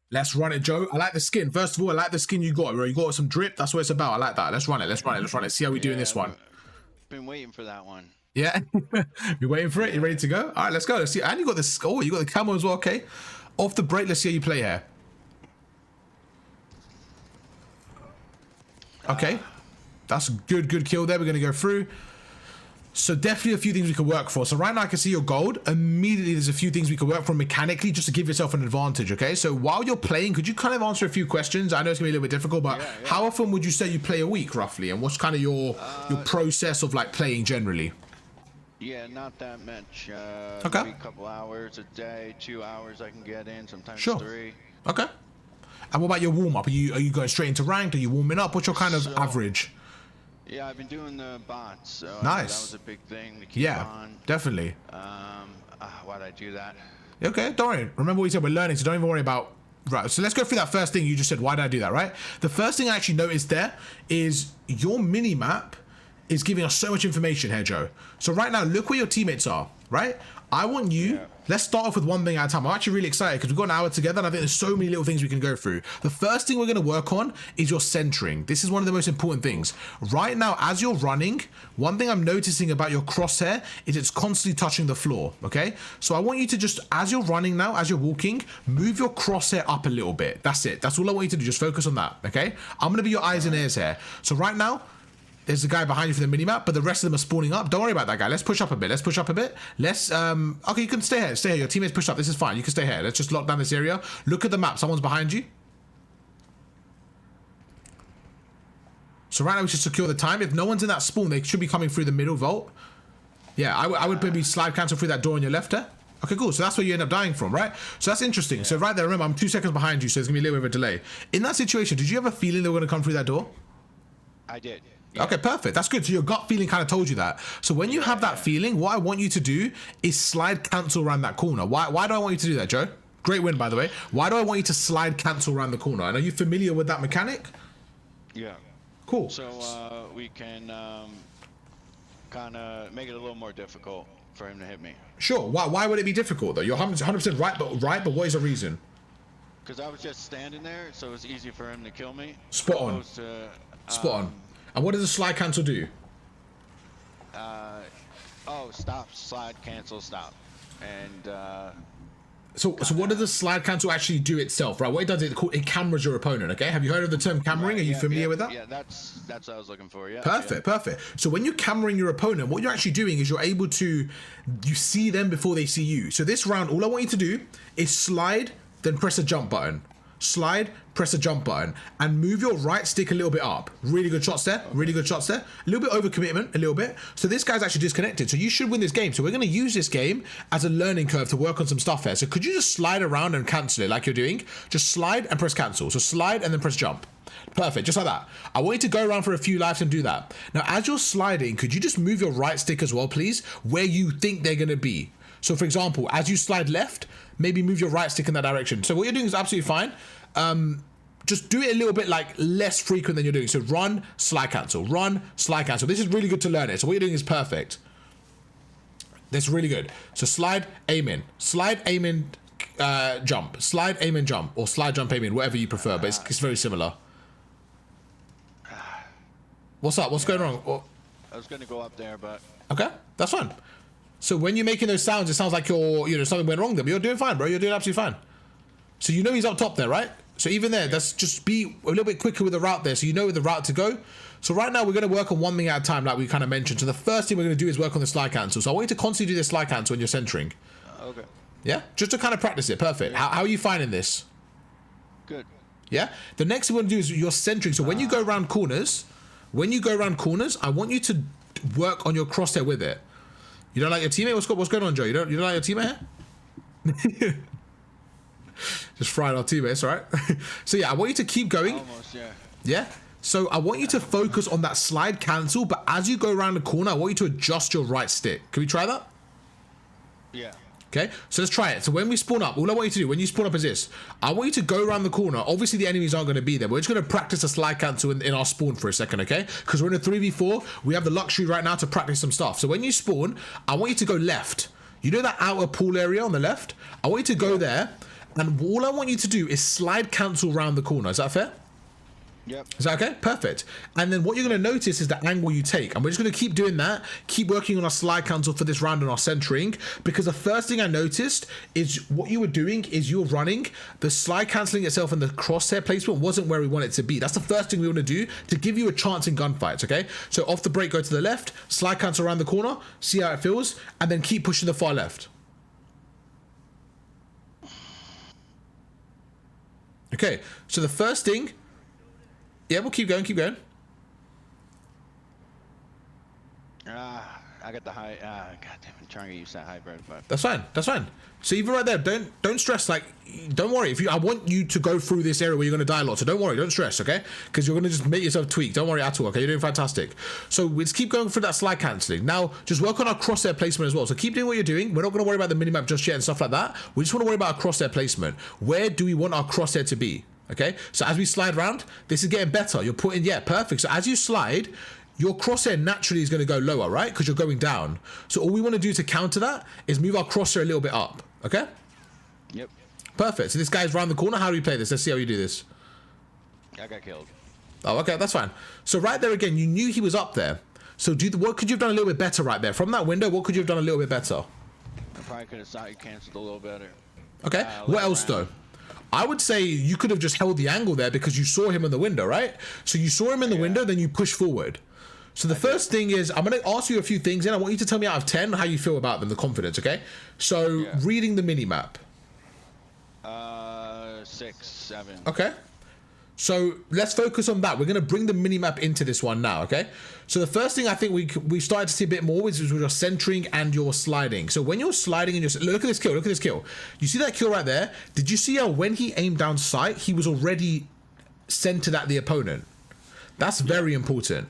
Let's run it, Joe. I like the skin. First of all, I like the skin you got, bro. You got some drip. That's what it's about. I like that. Let's run it. Let's run it. Let's run it. See how we do in this one. Been waiting for that one. Yeah, you waiting for it? You ready to go? All right, let's go. Let's see. And you got the skull. You got the camo as well. Okay. Off the break. Let's see how you play here. Okay, that's a good kill there. We're gonna go through. So definitely a few things we can work for. So right now I can see your gold. Immediately there's a few things we can work for mechanically just to give yourself an advantage, okay? So while you're playing, could you kind of answer a few questions? I know it's gonna be a little bit difficult, but how often would you say you play a week roughly? And what's kind of your process of like playing generally? Yeah, not that much. Okay. Maybe a couple hours a day, 2 hours I can get in, sometimes Sure. 3. Okay. And what about your warm-up? Are you going straight into ranked? Are you warming up? What's your kind of average? Yeah, I've been doing the bots, so Nice. that was a big thing to keep on. Definitely. Why'd I do that? Okay, don't worry. Remember what we said, we're learning, so don't even worry about... Right, so let's go through that first thing you just said. Why did I do that, right? The first thing I actually noticed there is your mini-map is giving us so much information here, Joe. So right now, look where your teammates are, right? I want you... Let's start off with one thing at a time. I'm actually really excited because we've got an hour together and I think there's so many little things we can go through. The first thing we're going to work on is your centering. This is one of the most important things. Right now, as you're running, one thing I'm noticing about your crosshair is it's constantly touching the floor, okay? So I want you to just, as you're running now, as you're walking, move your crosshair up a little bit. That's it. That's all I want you to do. Just focus on that, okay? I'm going to be your eyes and ears here. So right now, there's a guy behind you for the minimap, but the rest of them are spawning up. Don't worry about that guy. Let's push up a bit. Let's push up a bit. Let's, okay, you can stay here. Stay here. Your teammates pushed up. This is fine. You can stay here. Let's just lock down this area. Look at the map. Someone's behind you. So right now we should secure the time. If no one's in that spawn, they should be coming through the middle vault. Yeah, I would maybe slide cancel through that door on your left there. Okay, cool. So that's where you end up dying from, right? So that's interesting. So right there, remember, I'm 2 seconds behind you, so there's going to be a little bit of a delay. In that situation, did you have a feeling they were going to come through that door? I did. Yeah. Okay, perfect. That's good. So your gut feeling kind of told you that. So when you have that feeling, what I want you to do is slide cancel around that corner. Why do I want you to do that, Joe? Great win, by the way. Why do I want you to slide cancel around the corner? And are you familiar with that mechanic? Yeah. Cool. So we can kind of make it a little more difficult for him to hit me. Sure. Why would it be difficult, though? You're 100% right, but what is the reason? Because I was just standing there, so it's easy for him to kill me. Spot on. Spot on. And what does the slide cancel do? Stop, slide, cancel, stop. And so what does the slide cancel actually do itself, right? What it does is it cameras your opponent, okay? Have you heard of the term cammering? Are you familiar with that? Yeah, that's what I was looking for, yeah. Perfect. So when you're cammering your opponent, what you're actually doing is you're able to, you see them before they see you. So this round, all I want you to do is slide, then press a jump button. Slide, press a jump button, and move your right stick a little bit up. Really good shots there. Really good shots there. A little bit over commitment, a little bit. So this guy's actually disconnected. So you should win this game. So we're going to use this game as a learning curve to work on some stuff here. So could you just slide around and cancel it like you're doing? Just slide and press cancel. So slide and then press jump. Perfect, just like that. I want you to go around for a few lives and do that. Now, as you're sliding, could you just move your right stick as well, please? Where you think they're going to be. So for example, as you slide left, maybe move your right stick in that direction. So what you're doing is absolutely fine. Just do it a little bit like less frequent than you're doing. So run, slide cancel, run, slide cancel. This is really good to learn it. So what you're doing is perfect. That's really good. So slide, aim in, jump, slide, aim in, jump, or slide, jump, aim in, whatever you prefer, but it's very similar. What's up? What's going on? I was going to go up there, but... Okay, that's fine. So when you're making those sounds, it sounds like something went wrong there, but you're doing fine, bro. You're doing absolutely fine. So you know he's up top there, right? So even there, that's just be a little bit quicker with the route there, so you know where the route to go. So right now, we're going to work on one thing at a time, like we kind of mentioned. So the first thing we're going to do is work on the slide cancel. So I want you to constantly do this slide cancel when you're centering. Okay. Yeah? Just to kind of practice it. Perfect. Yeah. How are you finding this? Good. Yeah? The next thing we're going to do is you're centering. So when you go around corners, I want you to work on your crosshair with it. You don't like your teammate? What's going on, Joe? You don't like your teammate here? Just frying our teammates, all right? So yeah, I want you to keep going. Almost, yeah. Yeah? So I want you to focus on that slide cancel, but as you go around the corner, I want you to adjust your right stick. Can we try that? Yeah. Okay, so let's try it. So when we spawn up, all I want you to do when you spawn up is this. I want you to go around the corner. Obviously, the enemies aren't going to be there. We're just going to practice a slide cancel in our spawn for a second, okay? Because we're in a 3v4. We have the luxury right now to practice some stuff. So when you spawn, I want you to go left. You know that outer pool area on the left? I want you to go there. And all I want you to do is slide cancel around the corner. Is that fair? Yep. Is that okay? Perfect. And then what you're going to notice is the angle you take. And we're just going to keep doing that. Keep working on our slide cancel for this round and our centering. Because the first thing I noticed is what you were doing is you were running. The slide canceling itself and the crosshair placement wasn't where we want it to be. That's the first thing we want to do to give you a chance in gunfights, okay? So off the break, go to the left, slide cancel around the corner, see how it feels, and then keep pushing the far left. Okay, so the first thing... Yeah, we'll keep going, keep going. I got the high. God damn, I'm trying to use that hybrid, but That's fine. That's fine. So even right there, don't stress. Like, don't worry. I want you to go through this area where you're going to die a lot. So don't worry. Don't stress. Okay? Because you're going to just make yourself tweak. Don't worry at all. Okay? You're doing fantastic. So let's keep going through that slide canceling. Now, just work on our crosshair placement as well. So keep doing what you're doing. We're not going to worry about the minimap just yet and stuff like that. We just want to worry about our crosshair placement. Where do we want our crosshair to be? Okay, so as we slide around, this is getting better. You're putting, yeah, perfect. So as you slide, your crosshair naturally is going to go lower, right? Because you're going down. So all we want to do to counter that is move our crosshair a little bit up. Okay? Yep. Perfect. So this guy's around the corner. How do we play this? Let's see how you do this. I got killed. Oh, okay, that's fine. So right there again, you knew he was up there. So what could you have done a little bit better right there? From that window, what could you have done a little bit better? I probably could have side canceled a little better. Okay, what else though? I would say you could have just held the angle there because you saw him in the window, right? So you saw him in the window, then you push forward. So the first thing is, I'm going to ask you a few things, and I want you to tell me out of 10 how you feel about them, the confidence, okay? So reading the mini-map. 6, 7. Okay. So let's focus on that. We're going to bring the mini-map into this one now, okay? So the first thing I think we started to see a bit more is your centering and your sliding. So when you're sliding and you're... Look at this kill, look at this kill. You see that kill right there? Did you see how when he aimed down sight, he was already centered at the opponent? That's very important.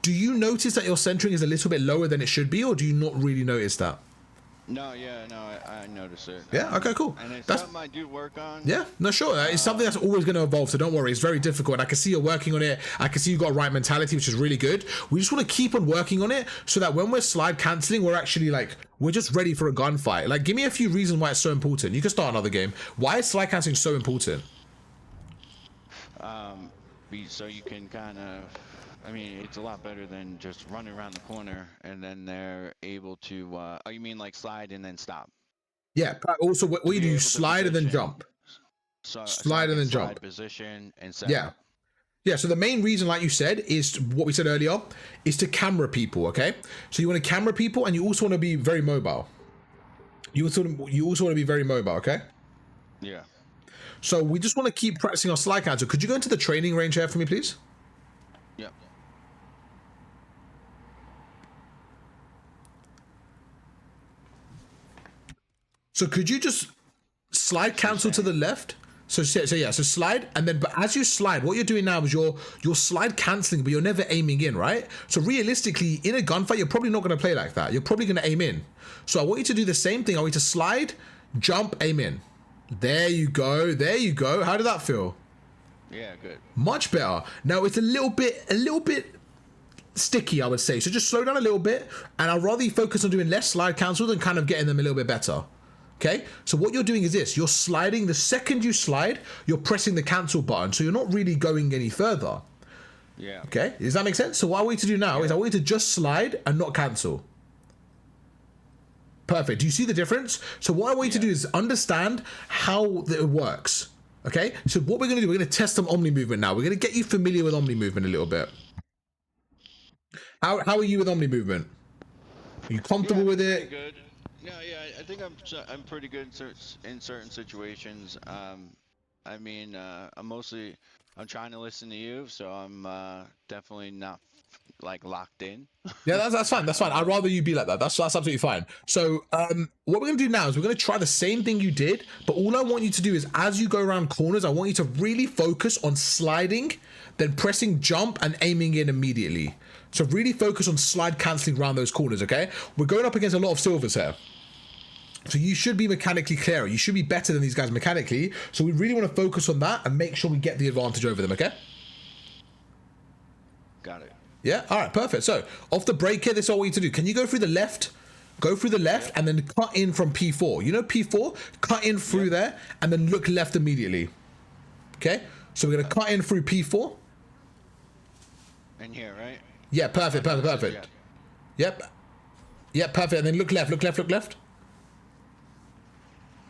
Do you notice that your centering is a little bit lower than it should be, or do you not really notice that? No, I noticed it. Yeah, okay, cool. And it's That's something I do work on. Yeah, no, sure. It's something that's always going to evolve, so don't worry. It's very difficult. I can see you're working on it. I can see you've got a right mentality, which is really good. We just want to keep on working on it so that when we're slide canceling, we're actually like, we're just ready for a gunfight. Like, give me a few reasons why it's so important. You can start another game. Why is slide canceling so important? So you can kind of... I mean, it's a lot better than just running around the corner and then they're able to... oh, you mean like slide and then stop? Yeah, also what you do, you slide and then jump. Slide and then jump. Position and set Yeah. up. Yeah, so the main reason, like you said, is what we said earlier, is to camera people, okay? So you want to camera people and you also want to be very mobile. You also want to be very mobile, okay? Yeah. So we just want to keep practicing our slide cancel. Could you go into the training range here for me, please? Yep. So could you just slide cancel to the left? So slide, and then, but as you slide, what you're doing now is you're slide canceling, but you're never aiming in, right? So realistically, in a gunfight, you're probably not going to play like that. You're probably going to aim in. So I want you to do the same thing. I want you to slide, jump, aim in. There you go. There you go. How did that feel? Yeah, good. Much better. Now it's a little bit sticky, I would say. So just slow down a little bit, and I'd rather you focus on doing less slide cancel than kind of getting them a little bit better. Okay, so what you're doing is this. You're sliding. The second you slide, you're pressing the cancel button. So you're not really going any further. Yeah. Okay, does that make sense? So what I want you to do now is I want you to just slide and not cancel. Perfect. Do you see the difference? So what I want you to do is understand how it works. Okay, so what we're going to do, we're going to test some Omni movement now. We're going to get you familiar with Omni movement a little bit. How are you with Omni movement? Are you comfortable with it? Good. Yeah, I think I'm pretty good in certain situations. I mean, I'm trying to listen to you, so I'm definitely not like locked in. Yeah, that's fine. That's fine. I'd rather you be like that. That's absolutely fine. So what we're gonna do now is we're gonna try the same thing you did, but all I want you to do is as you go around corners, I want you to really focus on sliding, then pressing jump and aiming in immediately. So really focus on slide canceling around those corners, okay? We're going up against a lot of silvers here. So you should be mechanically clearer. You should be better than these guys mechanically. So we really want to focus on that and make sure we get the advantage over them, okay? Got it. Yeah? All right, perfect. So off the break here, this is all we need to do. Can you go through the left, Go through the left and then cut in from P4. You know P4? Cut in through there and then look left immediately. Okay? So we're going to cut in through P4. In here, right? Yeah, perfect. Yep. Yep, perfect. And then look left.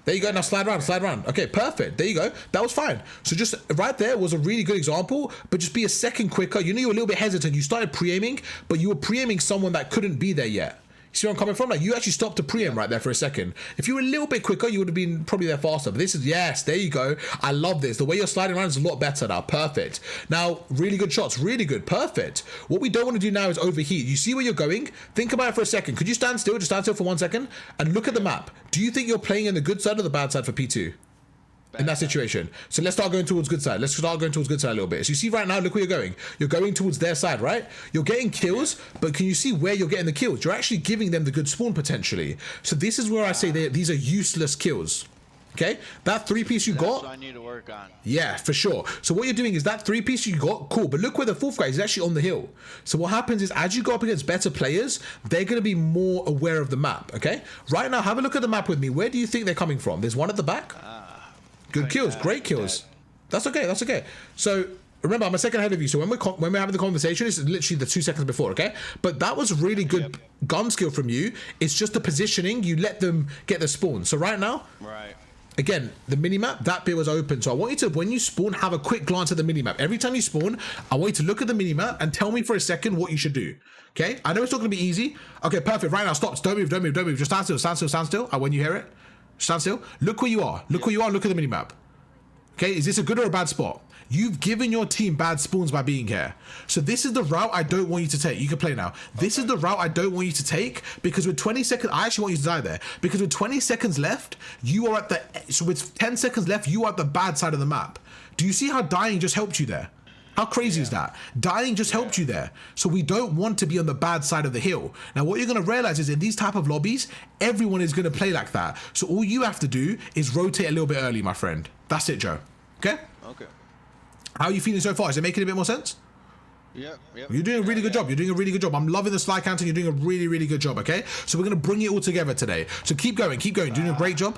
There you go. Now slide around. Okay, perfect. There you go. That was fine. So just right there was a really good example, but just be a second quicker. You know, you were a little bit hesitant. You started pre-aiming, but you were pre-aiming someone that couldn't be there yet. You see where I'm coming from? Like, you actually stopped to pre-aim right there for a second. If you were a little bit quicker, you would have been probably there faster. But this is, yes, there you go. I love this. The way you're sliding around is a lot better now. Perfect. Now, really good shots. Really good. Perfect. What we don't want to do now is overheat. You see where you're going? Think about it for a second. Could you stand still? Just stand still for 1 second and look at the map. Do you think you're playing in the good side or the bad side for P2? In that situation. So let's start going towards good side. Let's start going towards good side a little bit. So you see right now, look where you're going. You're going towards their side, right? You're getting kills, but can you see where you're getting the kills? You're actually giving them the good spawn potentially. So this is where I say these are useless kills. Okay? That 3-piece you got. That's what I need to work on. Yeah, for sure. So what you're doing is that 3-piece you got, cool. But look where the fourth guy is actually on the hill. So what happens is as you go up against better players, they're going to be more aware of the map, okay? Right now, have a look at the map with me. Where do you think they're coming from? There's one at the back. Good kills, great kills. That's okay. So remember, I'm a second ahead of you. So when we're having the conversation, it's literally the 2 seconds before, okay? But that was really good gun skill from you. It's just the positioning. You let them get the spawn. So right now, again, the minimap, that bit was open. So I want you to, when you spawn, have a quick glance at the minimap. Every time you spawn, I want you to look at the minimap and tell me for a second what you should do. Okay? I know it's not going to be easy. Okay, perfect. Right now, stop. Don't move. Just stand still. When you hear it, stand still. Look where you are. Look at the minimap. Okay, is this a good or a bad spot? You've given your team bad spawns by being here. So this is the route I don't want you to take. You can play now. This is the route I don't want you to take because with 20 seconds, I actually want you to die there. Because with 20 seconds left, you are so with 10 seconds left, you are at the bad side of the map. Do you see how dying just helped you there? How crazy is that? Dying just helped you there. So we don't want to be on the bad side of the hill. Now, what you're going to realize is in these type of lobbies, everyone is going to play like that. So all you have to do is rotate a little bit early, my friend. That's it, Joe. Okay? Okay. How are you feeling so far? Is it making a bit more sense? Yep. You're doing a really good job. You're doing a really good job. I'm loving the slide counter. You're doing a really, really good job, okay? So we're going to bring it all together today. So keep going. You're doing a great job.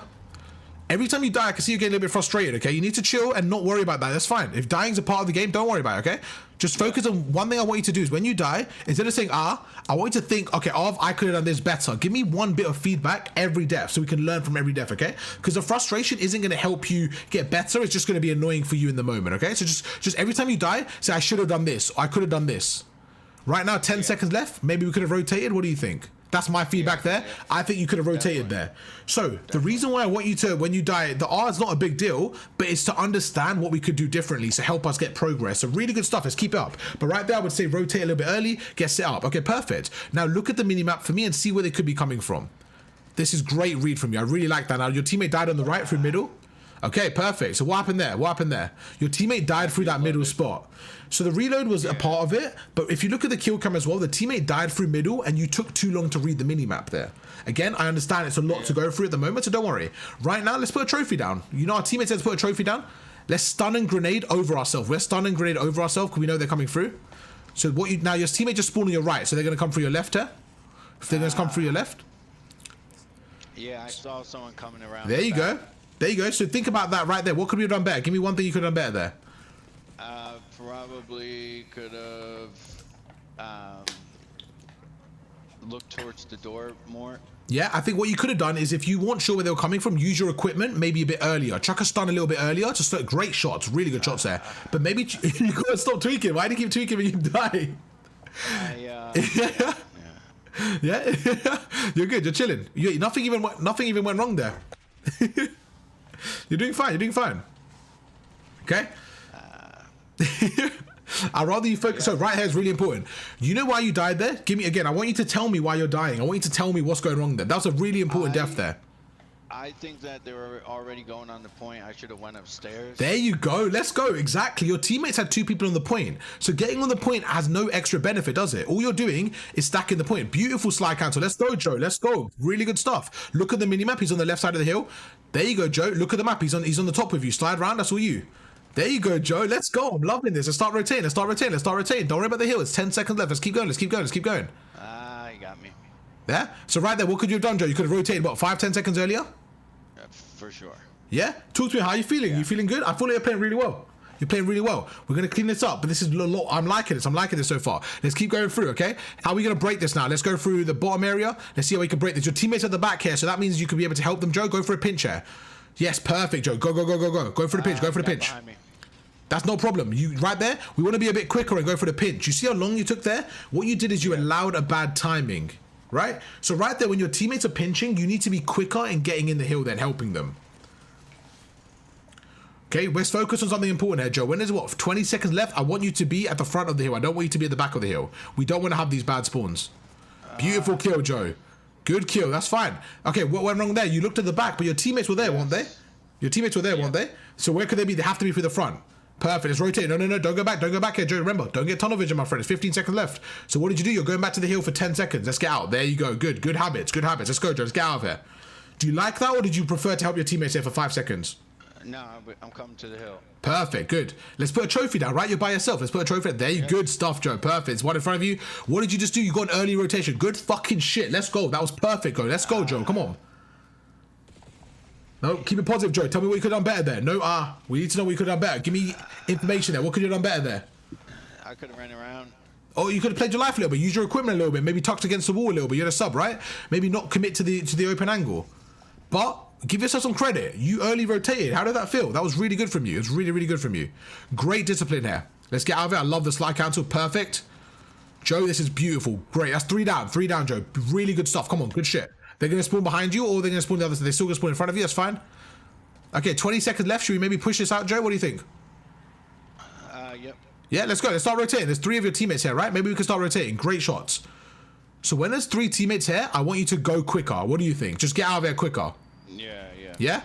Every time you die, I can see you getting a little bit frustrated, okay? You need to chill and not worry about that. That's fine. If dying's a part of the game, don't worry about it, okay? Just focus on one thing I want you to do is when you die, instead of saying, I want you to think, okay, I could have done this better. Give me one bit of feedback every death so we can learn from every death, okay? Because the frustration isn't going to help you get better. It's just going to be annoying for you in the moment, okay? So just every time you die, say, I should have done this. Or I could have done this. Right now, 10 seconds left. Maybe we could have rotated. What do you think? That's my feedback there. I think you could have rotated there. So the reason why I want you to, when you die, the R is not a big deal, but it's to understand what we could do differently to help us get progress. So really good stuff. Let's keep it up. But right there, I would say rotate a little bit early, get set up. Okay, perfect. Now look at the minimap for me and see where they could be coming from. This is great read from you. I really like that. Now your teammate died on the right through middle. Okay, perfect. So what happened there? Your teammate died through that middle spot. So the reload was a part of it, but if you look at the kill cam as well, the teammate died through middle and you took too long to read the minimap there. Again, I understand it's a lot to go through at the moment, so don't worry. Right now, let's put a trophy down. You know our teammate says put a trophy down? Let's stun and grenade over ourselves. We're stun and grenade over ourselves because we know they're coming through. So now your teammate just spawned on your right, so they're going to come through your left here. If they're going to come through your left. Yeah, I saw someone coming around. There you go. There you go. So think about that right there. What could we have done better? Give me one thing you could have done better there. Probably could have looked towards the door more. Yeah, I think what you could have done is if you weren't sure where they were coming from, use your equipment maybe a bit earlier. Chuck a stun a little bit earlier. Just great shots, really good shots there. But maybe you gotta stop tweaking. Why do you keep tweaking when you die? Yeah, you're good. You're chilling. Nothing even went wrong there. You're doing fine. Okay. I'd rather you focus. So right here is really important. You know why you died there? Give me again. I want you to tell me why you're dying. I want you to tell me what's going wrong there. That was a really important death there. I think that they were already going on the point. I should have went upstairs. There you go. Let's go. Exactly. Your teammates had 2 people on the point. So getting on the point has no extra benefit, does it? All you're doing is stacking the point. Beautiful slide cancel. Let's go, Joe. Let's go. Really good stuff. Look at the minimap. He's on the left side of the hill. There you go, Joe. Look at the map. He's on the top with you. Slide around. That's all you. There you go, Joe. Let's go. I'm loving this. Let's start rotating. Don't worry about the hill. It's 10 seconds left. Let's keep going. You got me. Yeah? So right there, what could you have done, Joe? You could have rotated, what, 5-10 seconds earlier? For sure. Yeah? Talk to me, how are you feeling? Yeah. You feeling good? I feel like you're playing really well. You're playing really well. We're going to clean this up, but this is a lot. I'm liking this. I'm liking this so far. Let's keep going through, okay? How are we going to break this now? Let's go through the bottom area. Let's see how we can break this. Your teammates at the back here, so that means you could be able to help them, Joe. Go for a pinch here. Yes, perfect, Joe. Go, go, go, go, go. Go for the pinch. Go for the pinch. That's no problem. You right there, we want to be a bit quicker and go for the pinch. You see how long you took there? What you did is you allowed a bad timing, right? So right there, when your teammates are pinching, you need to be quicker in getting in the hill than helping them. Okay, let's focus on something important here, Joe. When there's, what, 20 seconds left, I want you to be at the front of the hill. I don't want you to be at the back of the hill. We don't want to have these bad spawns. Beautiful kill, Joe. Good kill, that's fine. Okay, what went wrong there? You looked at the back, but your teammates were there, weren't they? Your teammates were there, weren't they? So where could they be? They have to be through the front. Perfect, let's rotate. No, no, no, don't go back. Don't go back here, Joe. Remember, don't get tunnel vision, my friend. It's 15 seconds left. So what did you do? You're going back to the hill for 10 seconds. Let's get out. There you go. Good, good habits, good habits. Let's go, Joe. Let's get out of here. Do you like that, or did you prefer to help your teammates here for 5 seconds? No, I'm coming to the hill. Perfect, good. Let's put a trophy down, right? You're by yourself. Let's put a trophy down. There you Good stuff, Joe. Perfect. It's one in front of you. What did you just do? You got an early rotation. Good fucking shit. Let's go. That was perfect, go. Let's go, Joe. Come on. No, keep it positive, Joe. Tell me what you could have done better there. No, we need to know what you could have done better. Give me information there. What could you have done better there? I could have ran around. Oh, you could have played your life a little bit. Use your equipment a little bit. Maybe tucked against the wall a little bit. You're a sub, right? Maybe not commit to the open angle. But give yourself some credit. You early rotated. How did that feel? That was really good from you. It was really, really good from you. Great discipline here. Let's get out of it. I love the slide cancel. Perfect. Joe, this is beautiful. Great. That's 3 down. 3 down, Joe. Really good stuff. Come on. Good shit. They're going to spawn behind you, or they're going to spawn the other side. They're still going to spawn in front of you. That's fine. Okay, 20 seconds left. Should we maybe push this out, Joe? What do you think? Yep. Yeah, let's go. Let's start rotating. There's 3 of your teammates here, right? Maybe we can start rotating. Great shots. So when there's 3 teammates here, I want you to go quicker. What do you think? Just get out of there quicker. Yeah?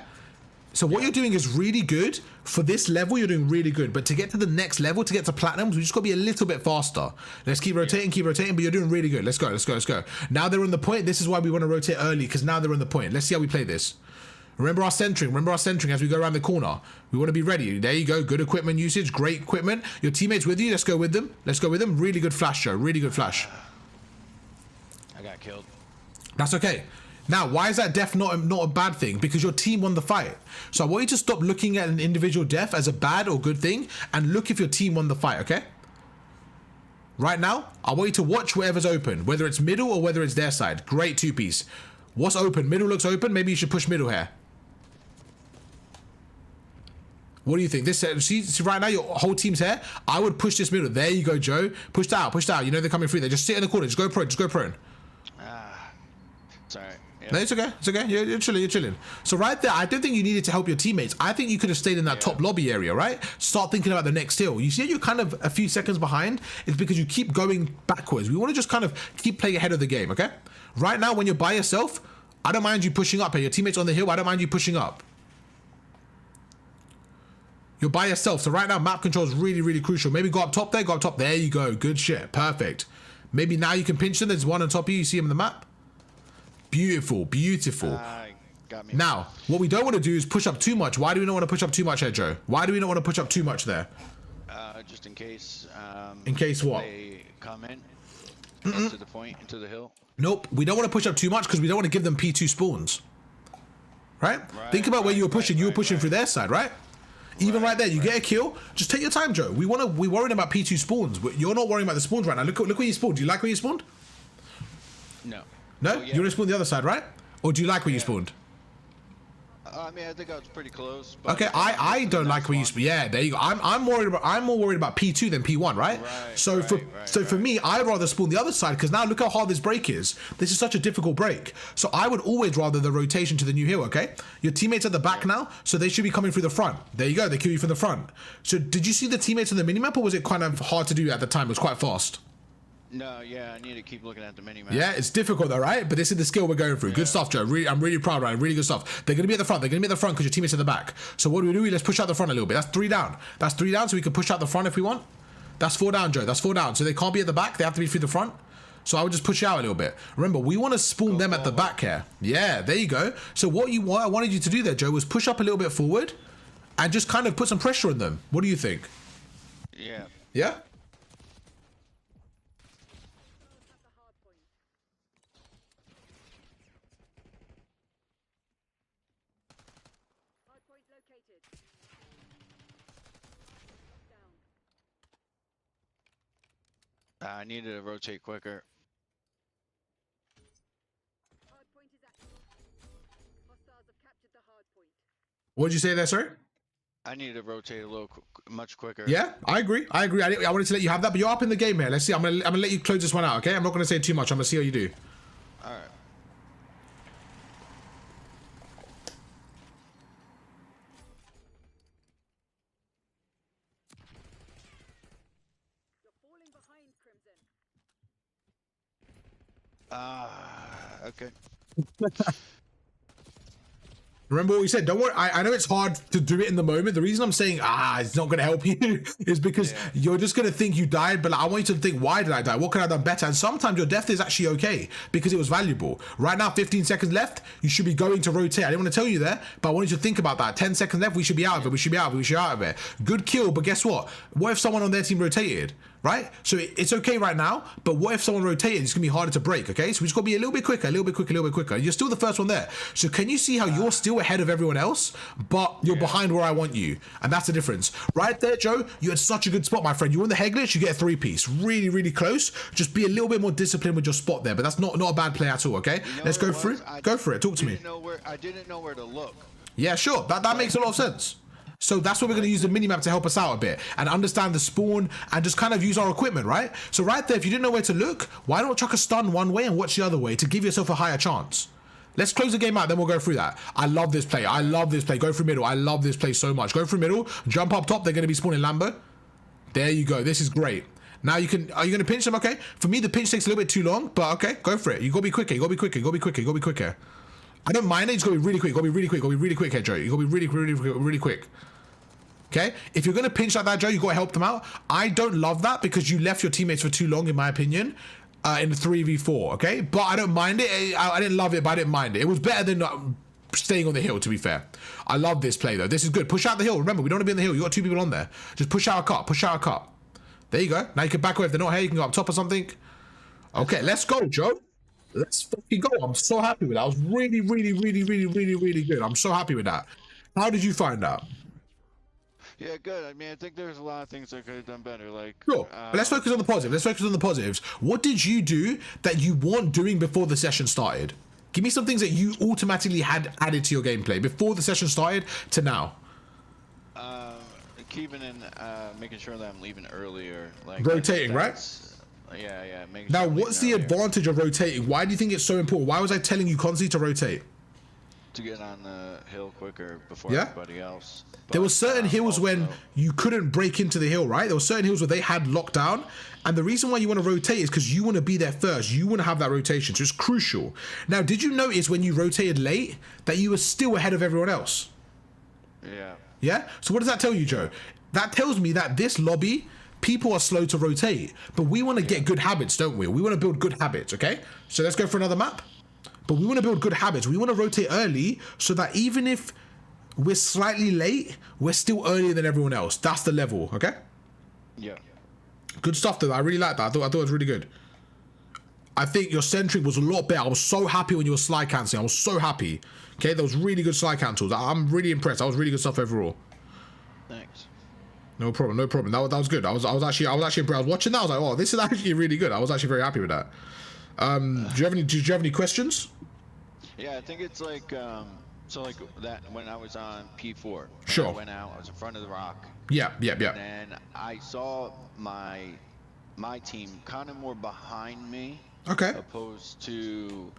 So what you're doing is really good. For this level, you're doing really good. But to get to the next level, to get to platinums, we just got to be a little bit faster. Let's keep rotating, but you're doing really good. Let's go, let's go, let's go. Now they're on the point. This is why we want to rotate early, because now they're on the point. Let's see how we play this. Remember our centering. Remember our centering as we go around the corner. We want to be ready. There you go. Good equipment usage. Great equipment. Your teammates with you. Let's go with them. Let's go with them. Really good flash, Joe. Really good flash. I got killed. That's okay. Now, why is that death not a bad thing? Because your team won the fight. So I want you to stop looking at an individual death as a bad or good thing and look if your team won the fight, okay? Right now, I want you to watch whatever's open, whether it's middle or whether it's their side. Great 2-piece. What's open? Middle looks open. Maybe you should push middle here. What do you think? This see right now your whole team's here. I would push this middle. There you go, Joe. Push that out. Push that out. You know they're coming through. They just sit in the corner. Just go prone. Just go prone. Sorry. No, it's okay. It's okay. You're chilling. You're chilling. So right there, I don't think you needed to help your teammates. I think you could have stayed in that top lobby area, right? Start thinking about the next hill. You see, you're kind of a few seconds behind. It's because you keep going backwards. We want to just kind of keep playing ahead of the game, okay? Right now, when you're by yourself, I don't mind you pushing up. Your teammates on the hill, I don't mind you pushing up. You're by yourself. So right now, map control is really, really crucial. Maybe go up top there. Go up top. There you go. Good shit. Perfect. Maybe now you can pinch them. There's one on top of you. You see him on the map. Beautiful, beautiful. Got me. Now, what we don't want to do is push up too much. Why do we not want to push up too much here, Joe? Why do we not want to push up too much there? Just in case. In case what? They come in to the point, into the hill. Nope, we don't want to push up too much because we don't want to give them P2 spawns. Right? Think about where you were pushing. You were pushing through their side, right? Even right there, you get a kill. Just take your time, Joe. We're worrying about P2 spawns. You're not worrying about the spawns right now. Look where you spawned. Do you like where you spawned? No. No? Oh, yeah. You want to spawn the other side, right? Or do you like where you spawned? I mean, I think I was pretty close. But Okay, I don't like where you spawned. Yeah, there you go. I'm more worried about P2 than P1, right? For me, I'd rather spawn the other side because now look how hard this break is. This is such a difficult break. So I would always rather the rotation to the new hill, okay? Your teammates at the back now, so they should be coming through the front. There you go, they kill you from the front. So did you see the teammates on the minimap, or was it kind of hard to do at the time? It was quite fast. No, yeah, I need to keep looking at the minimap. Yeah, it's difficult though, right? But this is the skill we're going through. Yeah. Good stuff, Joe. I'm really proud, right? Really good stuff. They're going to be at the front. They're going to be at the front because your teammates at the back. So what do? Let's push out the front a little bit. That's 3 down. That's 3 down, so we can push out the front if we want. That's 4 down, Joe. That's 4 down. So they can't be at the back. They have to be through the front. So I would just push out a little bit. Remember, we want to spawn them at the back here. Yeah, there you go. So what I wanted you to do there, Joe, was push up a little bit forward and just kind of put some pressure on them. What do you think? Yeah. Yeah? I needed to rotate quicker. What did you say there, sir? I needed to rotate a little much quicker. Yeah, I agree. I wanted to let you have that, but you're up in the game here. Let's see. I'm gonna let you close this one out, okay? I'm not gonna say too much. I'm gonna see how you do. All right. Okay. Remember what we said. Don't worry. I know it's hard to do it in the moment. The reason I'm saying it's not going to help you is because you're just going to think you died. But like, I want you to think, why did I die? What could I have done better? And sometimes your death is actually okay because it was valuable. Right now, 15 seconds left. You should be going to rotate. I didn't want to tell you that, but I wanted you to think about that. 10 seconds left. We should be out of it. We should be out of it. We should be out of it. Good kill. But guess what? What if someone on their team rotated? Right? So it's okay right now, but what if someone rotated? It's gonna be harder to break, okay? So we just gotta be a little bit quicker, a little bit quicker, a little bit quicker. You're still the first one there. So can you see how you're still ahead of everyone else, but you're behind where I want you? And that's the difference. Right there, Joe, you had such a good spot, my friend. You won the head glitch, you get a 3-piece. Really, really close. Just be a little bit more disciplined with your spot there, but that's not a bad play at all, okay? Let's go through. Go for it. Talk to me. I didn't know where to look. Yeah, sure. That makes a lot of sense. So that's where we're going to use the minimap to help us out a bit and understand the spawn and just kind of use our equipment, right? So right there, if you didn't know where to look, why not chuck a stun one way and watch the other way to give yourself a higher chance? Let's close the game out, then we'll go through that. I love this play. I love this play. Go through middle. I love this play so much. Go through middle, jump up top. They're going to be spawning Lambo. There you go. This is great. Now you can, are you going to pinch them? Okay. For me, the pinch takes a little bit too long, but okay, go for it. You got to be quicker. You got to be quicker. You got to be quicker. You got to be quicker. I don't mind it. It's got to be really quick. You got to be really quick. You got to be really quick here, Joe. You got to be really quick. Okay, if you're going to pinch like that, Joe, you got to help them out. I don't love that because you left your teammates for too long, in my opinion, in the 3v4, okay? But I don't mind it. I didn't love it, but I didn't mind it. It was better than staying on the hill, to be fair. I love this play, though. This is good. Push out the hill. Remember, we don't want to be on the hill. You got 2 people on there. Just push out a cut. Push out a cut. There you go. Now you can back away. If they're not here, you can go up top or something. Okay, let's go, Joe. Let's fucking go. I'm so happy with that. I was really good. I'm so happy with that. How did you find out? Yeah, good. I mean, I think there's a lot of things I could have done better. Like, sure. But let's focus on the positive. Let's focus on the positives. What did you do that you weren't doing before the session started? Give me some things that you automatically had added to your gameplay before the session started to now. Keeping in, making sure that I'm leaving earlier. Like rotating, right? Yeah. Now, what's the advantage of rotating? Why do you think it's so important? Why was I telling you constantly to rotate? To get on the hill quicker before everybody else. But, there were certain hills also, when you couldn't break into the hill, right? There were certain hills where they had lockdown. And the reason why you want to rotate is because you want to be there first. You want to have that rotation. So it's crucial. Now, did you notice when you rotated late that you were still ahead of everyone else? Yeah. Yeah? So what does that tell you, Joe? That tells me that this lobby, people are slow to rotate. But we want to get good habits, don't we? We want to build good habits, okay? So let's go for another map. But we want to build good habits. We want to rotate early so that even if we're slightly late, we're still earlier than everyone else. That's the level, okay? Yeah. Good stuff, though. I really like that. I thought it was really good. I think your centric was a lot better. I was so happy when you were slide cancelling. I was so happy. Okay, that was really good slide cancels. I'm really impressed. That was really good stuff overall. Thanks. No problem. That was good. I was actually impressed. I was watching that. I was like, oh, this is actually really good. I was actually very happy with that. Did you have any questions? Yeah, I think it's like so like that when I was on P4. Sure. I went out. I was in front of the rock. Yeah. And I saw my team kind of more behind me. Okay. Opposed to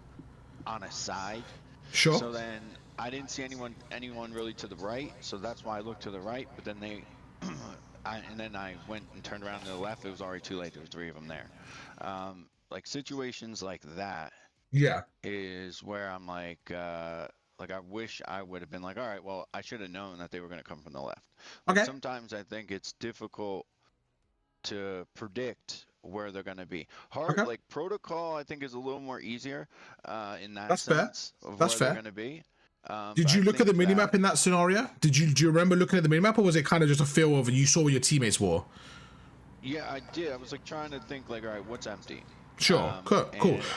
on a side. Sure. So then I didn't see anyone really to the right. So that's why I looked to the right. But then and then I went and turned around to the left. It was already too late. There was 3 of them there. Like situations like that. Yeah. Is where I'm like I wish I would have been like, all right, well, I should have known that they were going to come from the left. Like, okay. Sometimes I think it's difficult to predict where they're going to be. Like protocol, I think is a little more easier in that sense of where they're going to be. Did you look at the minimap in that scenario? Do you remember looking at the minimap, or was it kind of just a feel of you saw where your teammates were? Yeah, I did. I was like trying to think like, all right, what's empty? Sure, cool.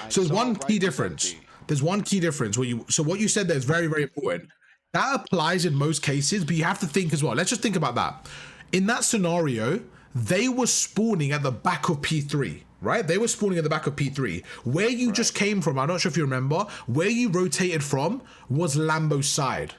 So there's one key difference. There's one key difference so what you said there is very, very important. That applies in most cases, but you have to think as well. Let's just think about that. In that scenario, they were spawning at the back of P3. right? They were spawning at the back of P3. Where you just came from, I'm not sure if you remember, where you rotated from was Lambo's side.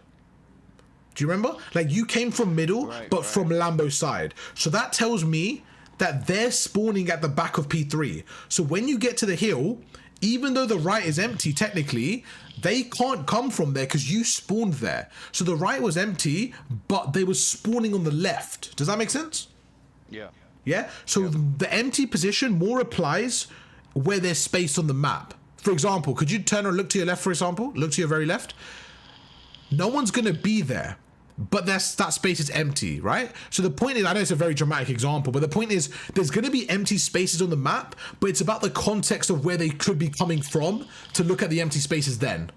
Do you remember? Like, you came from middle, but from Lambo's side. So that tells me that they're spawning at the back of P3. So when you get to the hill, even though the right is empty, technically, they can't come from there because you spawned there. So the right was empty, but they were spawning on the left. Does that make sense? Yeah. Yeah? So the empty position more applies where there's space on the map. For example, could you turn and look to your left, for example? Look to your very left. No one's going to be there, but that space is empty, right? So the point is, I know it's a very dramatic example, but the point is there's going to be empty spaces on the map, but it's about the context of where they could be coming from to look at the empty spaces then.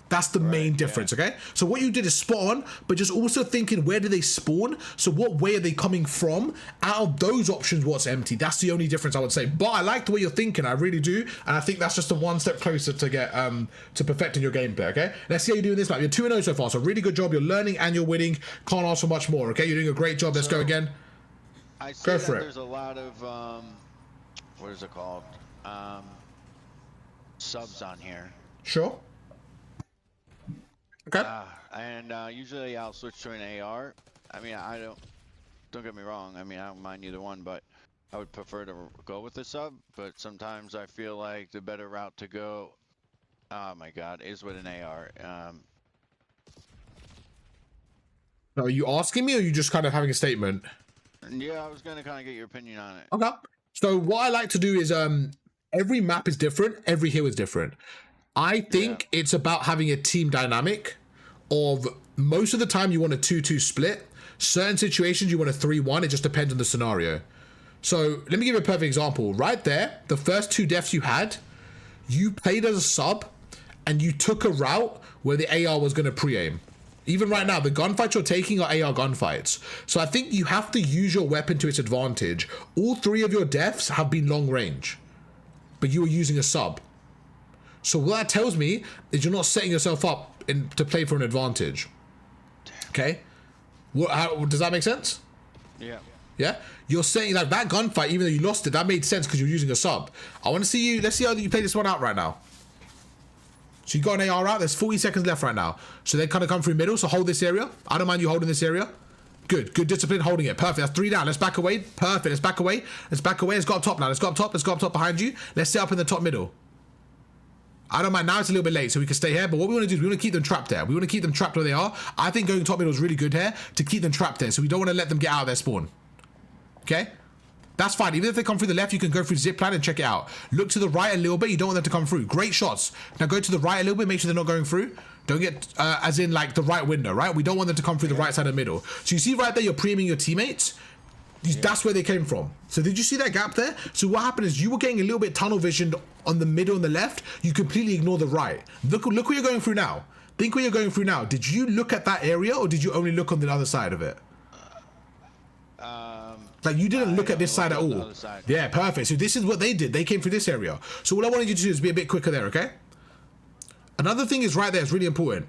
That's the main difference, okay? So what you did is spot on, but just also thinking, where do they spawn? So what way are they coming from? Out of those options, what's empty? That's the only difference I would say. But I like the way you're thinking, I really do. And I think that's just a one step closer to get to perfecting your gameplay, okay? Let's see how you do in this map. You're 2-0 so far, so really good job. You're learning and you're winning. Can't ask for much more, okay? You're doing a great job. Let's go again. I see go for it. There's a lot of, what is it called? Subs on here. Sure. Okay. And usually I'll switch to an AR. I mean, don't get me wrong. I mean, I don't mind either one, but I would prefer to go with the sub. But sometimes I feel like the better route to go, oh my God, is with an AR. Are you asking me, or are you just kind of having a statement? Yeah, I was gonna kind of get your opinion on it. Okay. So what I like to do is, every map is different. Every hill is different. I think it's about having a team dynamic of most of the time you want a 2-2 split. Certain situations you want a 3-1. It just depends on the scenario. So let me give you a perfect example. Right there, the first 2 deaths you had, you played as a sub and you took a route where the AR was going to pre-aim. Even right now, the gunfights you're taking are AR gunfights. So I think you have to use your weapon to its advantage. All 3 of your deaths have been long range, but you were using a sub. So what that tells me is you're not setting yourself up to play for an advantage. Okay? Does that make sense? Yeah. Yeah? You're saying like that gunfight, even though you lost it, that made sense because you're using a sub. I want to see you, let's see how you play this one out right now. So you got an AR out, there's 40 seconds left right now. So they kind of come through middle, so hold this area. I don't mind you holding this area. Good discipline holding it. Perfect. That's 3 down. Let's back away. Perfect. Let's back away. Let's back away. Let's go up top now. Let's go up top. Let's go up top behind you. Let's set up in the top middle. I don't mind. Now it's a little bit late, so we can stay here. But what we want to do is we want to keep them trapped there. We want to keep them trapped where they are. I think going top middle is really good here to keep them trapped there. So we don't want to let them get out of their spawn. Okay? That's fine. Even if they come through the left, you can go through zip line and check it out. Look to the right a little bit. You don't want them to come through. Great shots. Now go to the right a little bit. Make sure they're not going through. Don't get, as in like the right window, right? We don't want them to come through the right side of the middle. So you see right there, you're pre-aiming your teammates. That's where they came from. So did you see that gap there? So what happened is you were getting a little bit tunnel visioned on the middle and the left. You completely ignore the right. Look where you're going through now. Think where you're going through now. Did you look at that area or did you only look on the other side of it? Like you didn't look at this side at all. Yeah, perfect. So this is what they did. They came through this area. So what I wanted you to do is be a bit quicker there, okay? Another thing is right there, it's really important.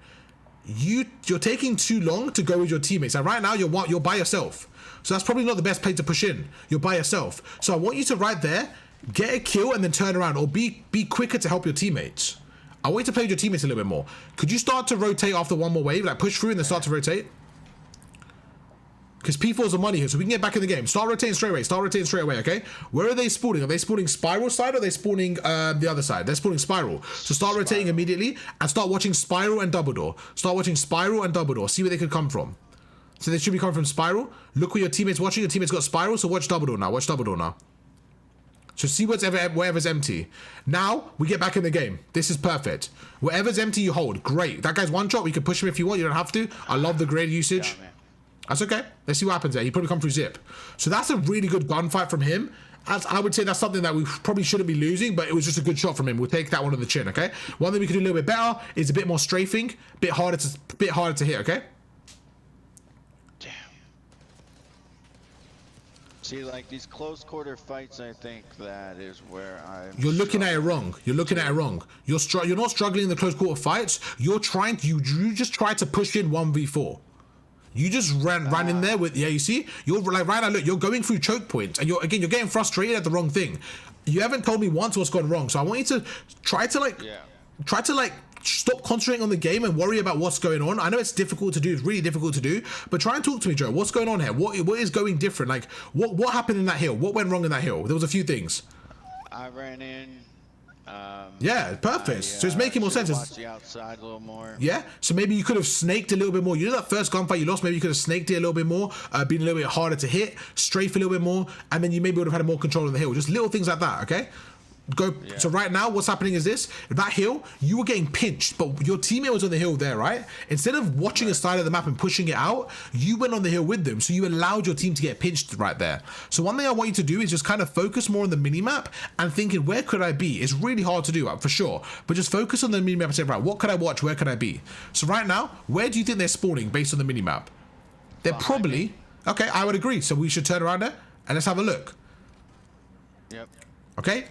You're taking too long to go with your teammates. And right now you're by yourself. So that's probably not the best place to push in. You're by yourself. So I want you to right there, get a kill and then turn around or be quicker to help your teammates. I want you to play with your teammates a little bit more. Could you start to rotate after one more wave? Like push through and then start to rotate? Because P4's the money here, so we can get back in the game. Start rotating straight away. Start rotating straight away, okay? Where are they spawning? Are they spawning spiral side or are they spawning the other side? They're spawning spiral. So start rotating immediately and start watching spiral and double door. Start watching spiral and double door. See where they could come from. So they should be coming from spiral. Look where your teammate's watching. Your teammate's got spiral, so watch double door now. Watch double door now. So see wherever's empty. Now, we get back in the game. This is perfect. Wherever's empty, you hold. Great. That guy's one shot. We can push him if you want. You don't have to. I love the grenade usage. Yeah, that's okay. Let's see what happens there. He probably come through zip. So that's a really good gunfight from him. As I would say that's something that we probably shouldn't be losing, but it was just a good shot from him. We'll take that one on the chin, okay? One thing we can do a little bit better is a bit more strafing, bit harder to hit, okay? Damn. See, like these close quarter fights, I think that is where You're looking at it wrong. You're looking at it wrong. You're not struggling in the close quarter fights. You just try to push in 1v4. You just ran in there with, yeah, you see? You're like, right now, look, you're going through choke points, and you're getting frustrated at the wrong thing. You haven't told me once what's gone wrong, so I want you to try to stop concentrating on the game and worry about what's going on. I know it's difficult to do, it's really difficult to do, but try and talk to me, Joe. What's going on here? What is going different? Like, what happened in that hill? What went wrong in that hill? There was a few things. I ran in. Yeah, perfect. So it's making more sense. Watch the outside a little more. Yeah, so maybe you could have snaked a little bit more. You know that first gunfight you lost, maybe you could have snaked it a little bit more, been a little bit harder to hit, strafe a little bit more, and then you maybe would have had more control on the hill. Just little things like that, okay? So right now what's happening is this: that hill, you were getting pinched, but your teammate was on the hill there, right? Instead of watching a side of the map and pushing it out, you went on the hill with them, so you allowed your team to get pinched right there. So one thing I want you to do is just kind of focus more on the mini map and thinking, where could I be? It's really hard to do, for sure, but just focus on the mini map and say, right, what could I watch? Where could I be? So right now, where do you think they're spawning based on the mini map? They're probably okay. I would agree. So we should turn around there and let's have a look. Yep. Okay.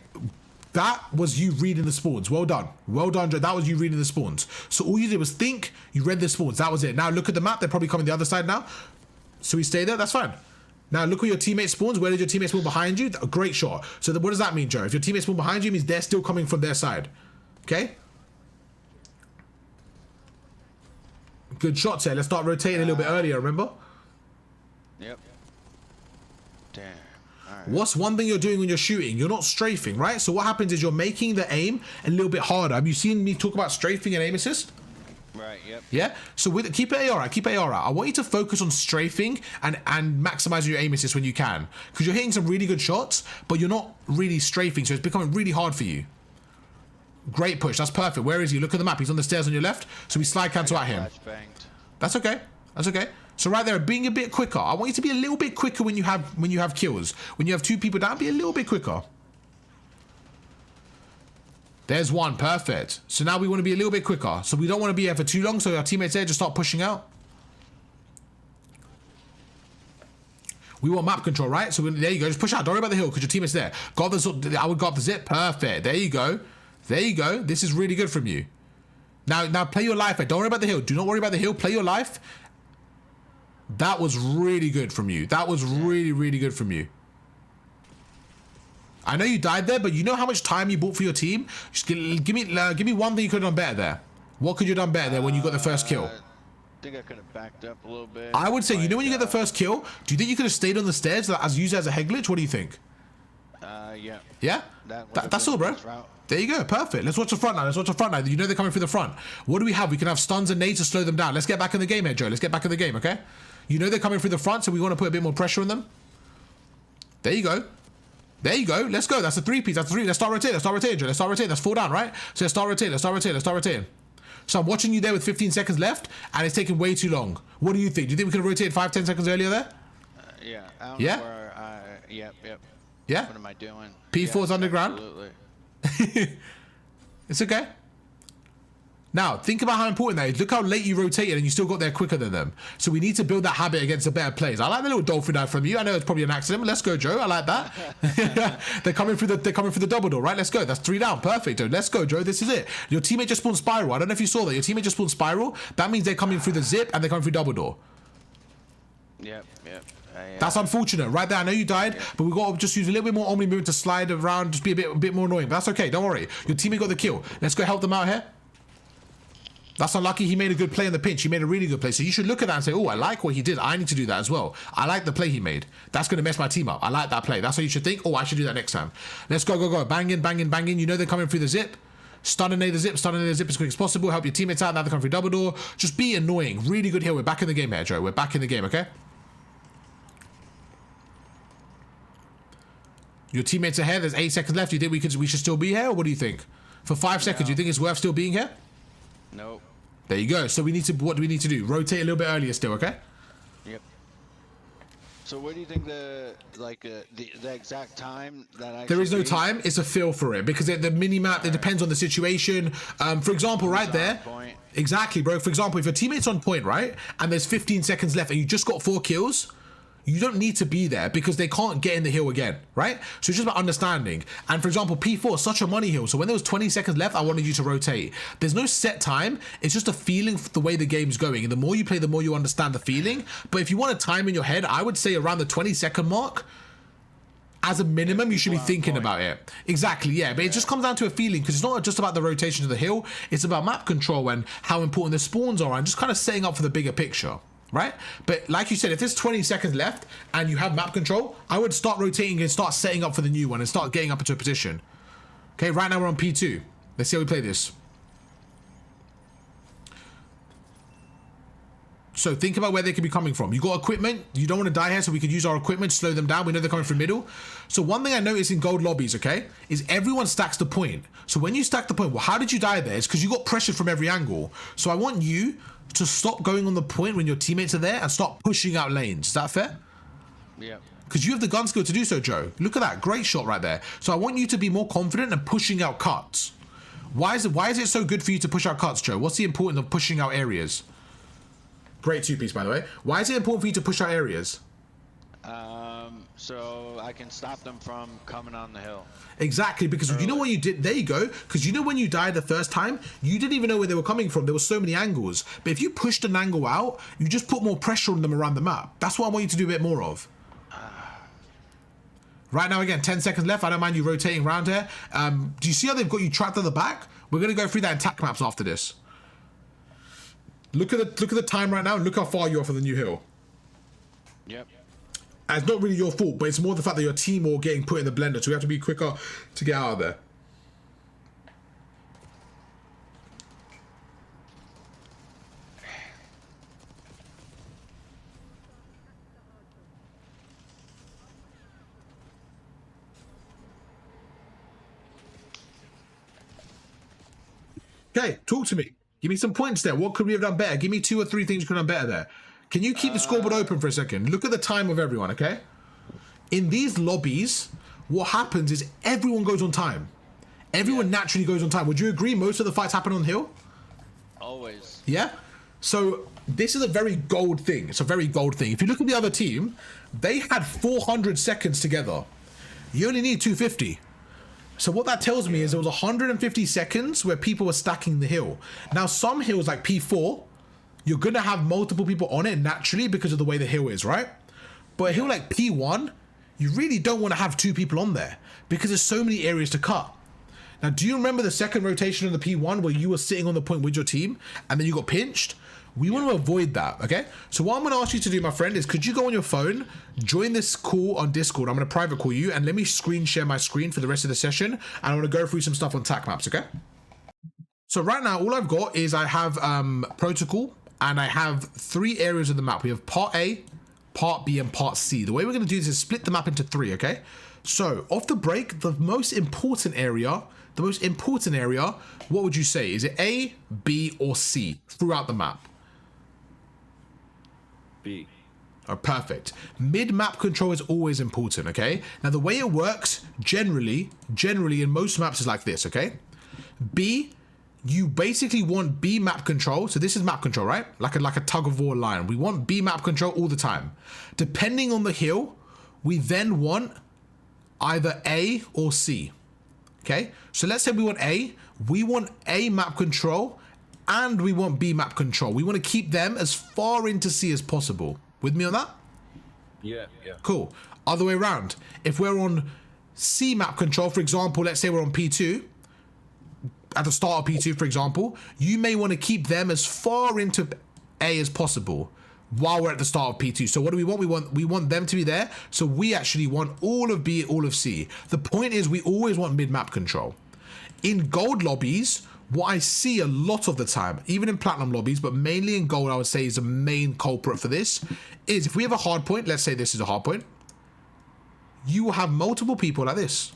That was you reading the spawns. Well done. Well done, Joe. That was you reading the spawns. So all you did was think, you read the spawns. That was it. Now look at the map. They're probably coming the other side now. So we stay there. That's fine. Now look where your teammate spawns. Where did your teammate spawn behind you? A great shot. So what does that mean, Joe? If your teammate spawn behind you, it means they're still coming from their side. Okay? Good shots here. Let's start rotating a little bit earlier, remember? Yep. Damn. Right. What's one thing you're doing when you're shooting? You're not strafing, right? So what happens is you're making the aim a little bit harder. Have you seen me talk about strafing and aim assist? Right, yep. Yeah? So keep it AR out, keep it AR out. I want you to focus on strafing and maximizing your aim assist when you can. Because you're hitting some really good shots, but you're not really strafing, so it's becoming really hard for you. Great push, that's perfect. Where is he? Look at the map, he's on the stairs on your left, so we slide cancel at him. That's okay, that's okay. So right there, being a bit quicker. I want you to be a little bit quicker when you have kills. When you have two people down, be a little bit quicker. There's one, perfect. So now we want to be a little bit quicker. So we don't want to be here for too long, so our teammates there just start pushing out. We want map control, right? So there you go, just push out. Don't worry about the hill, because your teammate's there. I would go up the zip, perfect. There you go. There you go. This is really good from you. Now play your life. Don't worry about the hill. Do not worry about the hill. Play your life. That was really good from you. That was really, really good from you. I know you died there, but you know how much time you bought for your team? Just give me one thing you could have done better there. What could you have done better there when you got the first kill? I think I could have backed up a little bit. I would say, you know when you get the first kill, do you think you could have stayed on the stairs as used as a head glitch? What do you think? Yeah. Yeah? That's all, bro. There you go, perfect. Let's watch the front now. Let's watch the front now. You know they're coming through the front. What do we have? We can have stuns and nades to slow them down. Let's get back in the game here, Joe. Let's get back in the game, okay? You know they're coming through the front, so we want to put a bit more pressure on them. There you go. There you go. Let's go. That's a three-piece. That's three. Let's start rotating. Let's start rotating, Joe. Let's start rotating. That's 4 down, right? So let's start rotating. Let's start rotating. Let's start rotating. So I'm watching you there with 15 seconds left, and it's taking way too long. What do you think? Do you think we could have rotated 5-10 seconds earlier there? Yeah. I don't Yeah? know where yep. Yeah? What am I doing? P4's yes, underground? Absolutely. It's okay. Now, think about how important that is. Look how late you rotated and you still got there quicker than them. So we need to build that habit against the better plays. I like the little dolphin dive from you. I know it's probably an accident, but let's go, Joe. I like that. They're coming through the double door, right? Let's go. That's 3 down. Perfect, Joe. Let's go, Joe. This is it. Your teammate just spawned spiral. I don't know if you saw that. Your teammate just spawned spiral. That means they're coming through the zip and they're coming through double door. Yep. That's unfortunate. Right there, I know you died, but we've got to just use a little bit more Omni movement to slide around, just be a bit more annoying. But that's okay. Don't worry. Your teammate got the kill. Let's go help them out here. That's unlucky. He made a good play in the pinch. He made a really good play. So you should look at that and say, oh, I like what he did. I need to do that as well. I like the play he made. That's going to mess my team up. I like that play. That's what you should think. Oh, I should do that next time. Let's go. Bang in. You know they're coming through the zip. Stun and nade the zip as quick as possible. Help your teammates out. Now they're coming through double door. Just be annoying. Really good here. We're back in the game here, Joe. We're back in the game, okay? Your teammates ahead. There's 8 seconds left. Do you think we should still be here, or what do you think? For 5 seconds, do you think it's worth still being here? Nope. There you go. So what do we need to do? Rotate a little bit earlier still, okay? Yep. So what do you think the exact time that I There is no time. It's a feel for it because the mini map, it depends on the situation. For example, right there. Exactly, bro. For example, if your teammate's on point, right, and there's 15 seconds left and you just got 4 kills, you don't need to be there because they can't get in the hill again, right? So it's just about understanding. And for example, P4 is such a money hill. So when there was 20 seconds left, I wanted you to rotate. There's no set time. It's just a feeling for the way the game's going. And the more you play, the more you understand the feeling. But if you want a time in your head, I would say around the 20-second mark, as a minimum, you should be thinking about it. Exactly, yeah. But it just comes down to a feeling, because it's not just about the rotation of the hill. It's about map control and how important the spawns are and just kind of setting up for the bigger picture. Right? But like you said, if there's 20 seconds left and you have map control, I would start rotating and start setting up for the new one and start getting up into a position. Okay, right now we're on P2. Let's see how we play this. So think about where they could be coming from. You got equipment. You don't want to die here, so we could use our equipment, slow them down. We know they're coming from middle. So one thing I noticed in gold lobbies, okay, is everyone stacks the point. So when you stack the point, well, how did you die there? It's because you got pressured from every angle. So I want you to stop going on the point when your teammates are there and start pushing out lanes. Is that fair? Yeah. Because you have the gun skill to do so, Joe. Look at that. Great shot right there. So I want you to be more confident and pushing out cuts. Why is it so good for you to push out cuts, Joe? What's the importance of pushing out areas? Great two-piece, by the way. Why is it important for you to push out areas? So I can stop them from coming on the hill. Exactly, because you know what you did? There you go. Because you know when you died the first time, you didn't even know where they were coming from. There were so many angles. But if you pushed an angle out, you just put more pressure on them around the map. That's what I want you to do a bit more of. Right now, again, 10 seconds left. I don't mind you rotating around here. Do you see how they've got you trapped at the back? We're going to go through that in tac maps after this. Look at the time right now and look how far you are from the new hill. Yep. And it's not really your fault, but it's more the fact that your team are getting put in the blender, so we have to be quicker to get out of there. Okay, talk to me. Give me some points there. What could we have done better? Give me 2 or 3 things you could have done better there. Can you keep the scoreboard open for a second? Look at the time of everyone, okay? In these lobbies, what happens is everyone goes on time. Everyone naturally goes on time. Would you agree most of the fights happen on hill? Always. Yeah? So this is a very gold thing. It's a very gold thing. If you look at the other team, they had 400 seconds together. You only need 250. So what that tells me is there was 150 seconds where people were stacking the hill. Now some hills like P4, you're going to have multiple people on it naturally because of the way the hill is, right? But a hill like P1, you really don't want to have 2 people on there because there's so many areas to cut. Now, do you remember the second rotation of the P1 where you were sitting on the point with your team and then you got pinched? We want to avoid that, okay? So what I'm going to ask you to do, my friend, is could you go on your phone, join this call on Discord. I'm going to private call you and let me screen share my screen for the rest of the session. And I want to go through some stuff on tac maps, okay? So right now, all I've got is I have protocol and I have 3 areas of the map. We have part A, part B, and part C. The way we're going to do this is split the map into 3, okay? So off the break, the most important area, what would you say? Is it A, B, or C throughout the map? B. Oh, perfect. Mid-map control is always important, okay? Now, the way it works, generally in most maps is like this, okay? B, you basically want B map control. So this is map control, right? Like a tug of war line. We want B map control all the time. Depending on the hill, we then want either A or C, okay? So let's say we want A map control, and we want B map control. We want to keep them as far into C as possible. With me on that? Yeah. Cool. Other way around. If we're on C map control, for example, let's say we're on P2, at the start of P2, for example, you may want to keep them as far into A as possible while we're at the start of P2. So what do we want? We want them to be there. So we actually want all of B, all of C. The point is we always want mid-map control. In gold lobbies, what I see a lot of the time, even in platinum lobbies, but mainly in gold, I would say is the main culprit for this, is if we have a hard point, let's say this is a hard point, you will have multiple people like this,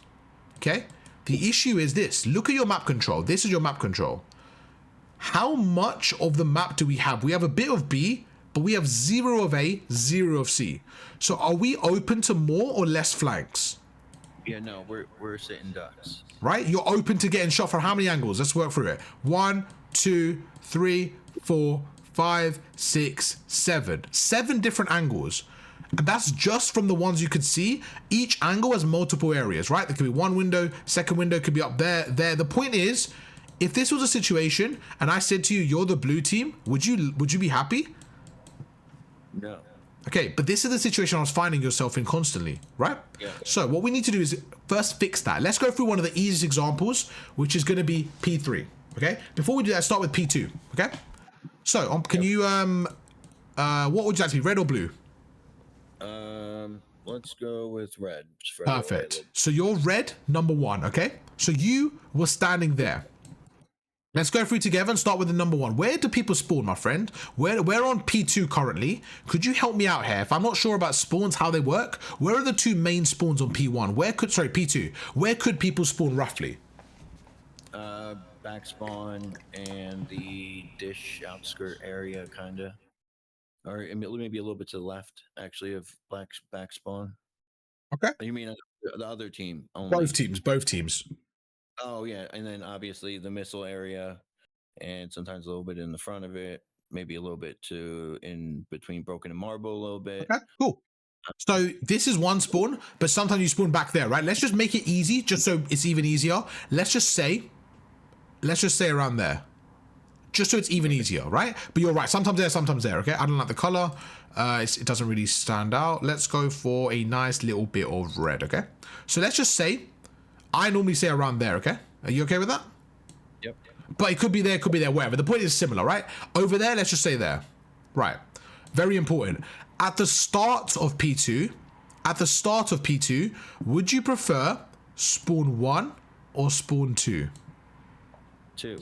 okay? The issue is this. Look at your map control. This is your map control. How much of the map do we have? We have a bit of B, but we have 0 of A, 0 of C. So are we open to more or less flanks? Yeah, no, we're sitting ducks. Right? You're open to getting shot from how many angles? Let's work through it. 1, 2, 3, 4, 5, 6, 7. 7 different angles. And that's just from the ones you could see. Each angle has multiple areas, right? There could be one window, second window could be up there, there. The point is, if this was a situation and I said to you, you're the blue team, would you be happy? No. Okay, but this is the situation I was finding yourself in constantly, right? Yeah. So what we need to do is first fix that. Let's go through one of the easiest examples, which is going to be P3, okay? Before we do that, start with P2, okay? So can you, what would you like to be, red or blue? Let's go with red. Perfect. So you're red, number 1, okay? So you were standing there. Let's go through together and start with the number 1. Where do people spawn, my friend? We're on P2 currently. Could you help me out here? If I'm not sure about spawns, how they work, where are the 2 main spawns on P1? P2. Where could people spawn roughly? Back spawn and the dish outskirt area, kinda. Or maybe a little bit to the left, actually, of back spawn. Okay. You mean the other team only? Both teams. Oh, yeah. And then obviously the missile area and sometimes a little bit in the front of it, maybe a little bit in between broken and marble a little bit. Okay, cool. So this is one spawn, but sometimes you spawn back there, right? Let's just make it easy, just so it's even easier. Let's just say around there. Just so it's even easier, right? But you're right, sometimes there, okay? I don't like the color. It doesn't really stand out. Let's go for a nice little bit of red, okay? So let's just say, I normally say around there, okay? Are you okay with that? Yep. But it could be there, wherever. The point is similar, right? Over there, let's just say there. Right. Very important. At the start of P2, would you prefer spawn 1 or spawn 2? 2.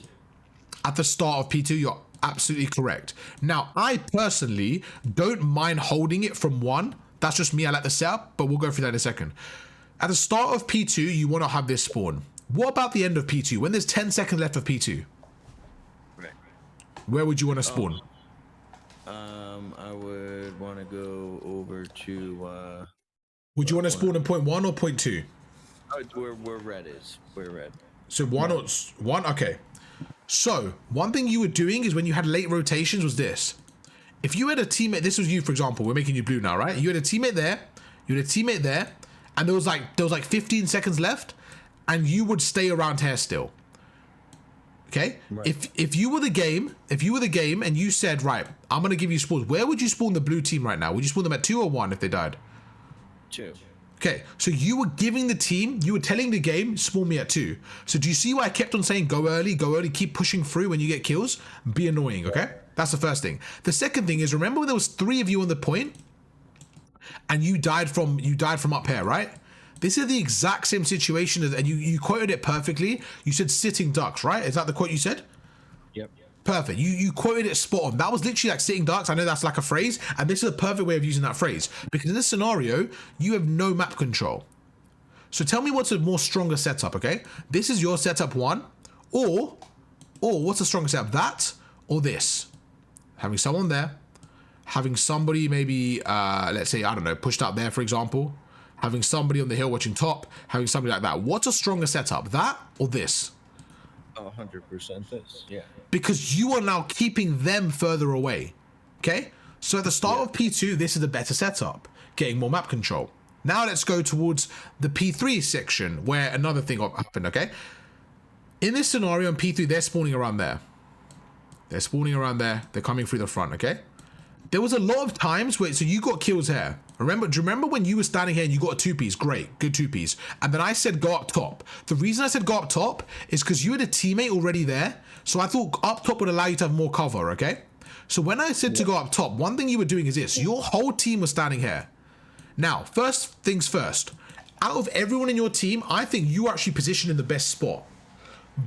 At the start of P2, you're absolutely correct. Now, I personally don't mind holding it from 1. That's just me, I like the setup, but we'll go through that in a second. At the start of P2, you want to have this spawn. What about the end of P2? When there's 10 seconds left of P2? Right. Where would you want to spawn? I would want to go over to... would you want to spawn in point 1 or point 2? Where red is. Where red. So 1 or... 1? Okay. So, one thing you were doing is when you had late rotations was this. If you had a teammate... This was you, for example. We're making you blue now, right? You had a teammate there. And there was like 15 seconds left, and you would stay around here still. Okay? Right. If you were the game, and you said, right, I'm gonna give you spawns, where would you spawn the blue team right now? Would you spawn them at 2 or 1 if they died? 2. Okay, so you were giving the team, you were telling the game, spawn me at 2. So do you see why I kept on saying go early, keep pushing through when you get kills? Be annoying, okay? That's the first thing. The second thing is, remember when there was 3 of you on the point? And you died from up here, right? This is the exact same situation, and you quoted it perfectly. You said sitting ducks, right? Is that the quote you said? Yep. Perfect. You quoted it spot on. That was literally like sitting ducks. I know that's like a phrase, and this is a perfect way of using that phrase. Because in this scenario, you have no map control. So tell me what's a more stronger setup, okay? This is your setup 1, or what's a stronger setup? That or this? Having someone there, having somebody maybe, let's say, I don't know, pushed out there, for example. Having somebody on the hill watching top, having somebody like that. What's a stronger setup, that or this? 100% this, yeah. Because you are now keeping them further away, okay? So at the start of P2, this is a better setup, getting more map control. Now let's go towards the P3 section, where another thing happened, okay? In this scenario in P3, they're spawning around there. They're coming through the front, okay? There was a lot of times where, so you got kills here. Do you remember when you were standing here and you got a 2-piece? Great, good 2-piece. And then I said go up top. The reason I said go up top is because you had a teammate already there. So I thought up top would allow you to have more cover, okay? So when I said to go up top, one thing you were doing is this. Your whole team was standing here. Now, first things first. Out of everyone in your team, I think you are actually positioned in the best spot.